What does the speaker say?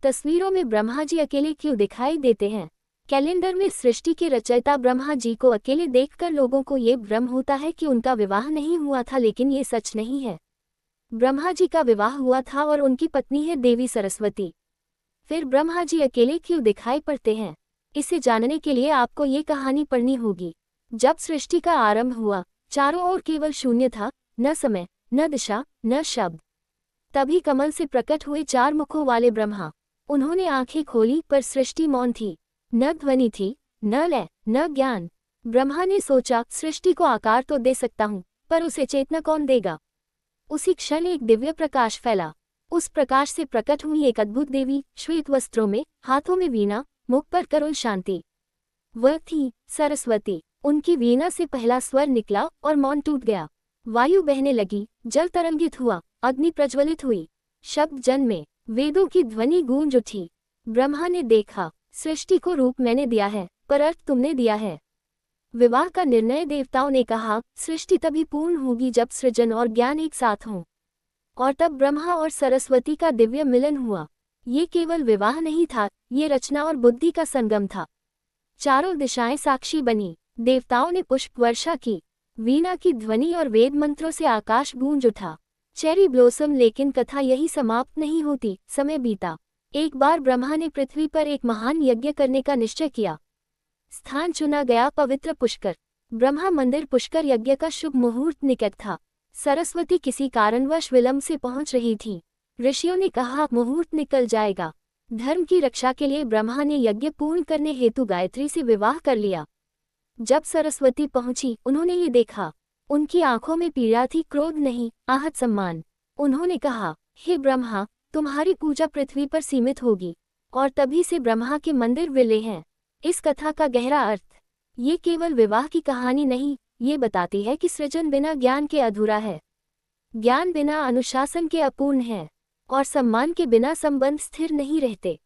तस्वीरों में ब्रह्मा जी अकेले क्यों दिखाई देते हैं? कैलेंडर में सृष्टि के रचयिता ब्रह्मा जी को अकेले देखकर लोगों को ये भ्रम होता है कि उनका विवाह नहीं हुआ था, लेकिन ये सच नहीं है। ब्रह्मा जी का विवाह हुआ था और उनकी पत्नी है देवी सरस्वती। फिर ब्रह्मा जी अकेले क्यों दिखाई पड़ते हैं? इसे जानने के लिए आपको ये कहानी पढ़नी होगी। जब सृष्टि का आरंभ हुआ, चारों ओर केवल शून्य था, न समय, न दिशा, न शब्द। तभी कमल से प्रकट हुए 4 मुखों वाले ब्रह्मा। उन्होंने आंखें खोली पर सृष्टि मौन थी। न ध्वनि थी, न लय, न ज्ञान। ब्रह्मा ने सोचा, सृष्टि को आकार तो दे सकता हूँ, पर उसे चेतना कौन देगा? उसी क्षण एक दिव्य प्रकाश फैला। उस प्रकाश से प्रकट हुई एक अद्भुत देवी, श्वेत वस्त्रों में, हाथों में वीणा, मुख पर करुण शांति। वह थी सरस्वती। उनकी वीणा से पहला स्वर निकला और मौन टूट गया। वायु बहने लगी, जल तरंगित हुआ, अग्नि प्रज्वलित हुई, शब्द जन्मे, वेदों की ध्वनि गूंज उठी। ब्रह्मा ने देखा, सृष्टि को रूप मैंने दिया है, पर अर्थ तुमने दिया है। विवाह का निर्णय देवताओं ने कहा, सृष्टि तभी पूर्ण होगी जब सृजन और ज्ञान एक साथ हों। और तब ब्रह्मा और सरस्वती का दिव्य मिलन हुआ। ये केवल विवाह नहीं था, ये रचना और बुद्धि का संगम था। चारों दिशाएं साक्षी बनी। देवताओं ने पुष्प वर्षा की, वीणा की ध्वनि और वेद मंत्रों से आकाश गूंज उठा। चेरी ब्लॉसम, लेकिन कथा यही समाप्त नहीं होती। समय बीता। एक बार ब्रह्मा ने पृथ्वी पर एक महान यज्ञ करने का निश्चय किया। स्थान चुना गया पवित्र पुष्कर। ब्रह्मा मंदिर पुष्कर यज्ञ का शुभ मुहूर्त निकट था। सरस्वती किसी कारणवश विलंब से पहुंच रही थी। ऋषियों ने कहा, मुहूर्त निकल जाएगा। धर्म की रक्षा के लिए ब्रह्मा ने यज्ञ पूर्ण करने हेतु गायत्री से विवाह कर लिया। जब सरस्वती पहुंची, उन्होंने ये देखा। उनकी आंखों में पीड़ा थी, क्रोध नहीं, आहत सम्मान। उन्होंने कहा, हे ब्रह्मा, तुम्हारी पूजा पृथ्वी पर सीमित होगी। और तभी से ब्रह्मा के मंदिर विले हैं। इस कथा का गहरा अर्थ, ये केवल विवाह की कहानी नहीं, ये बताती है कि सृजन बिना ज्ञान के अधूरा है, ज्ञान बिना अनुशासन के अपूर्ण है, और सम्मान के बिना संबंध स्थिर नहीं रहते।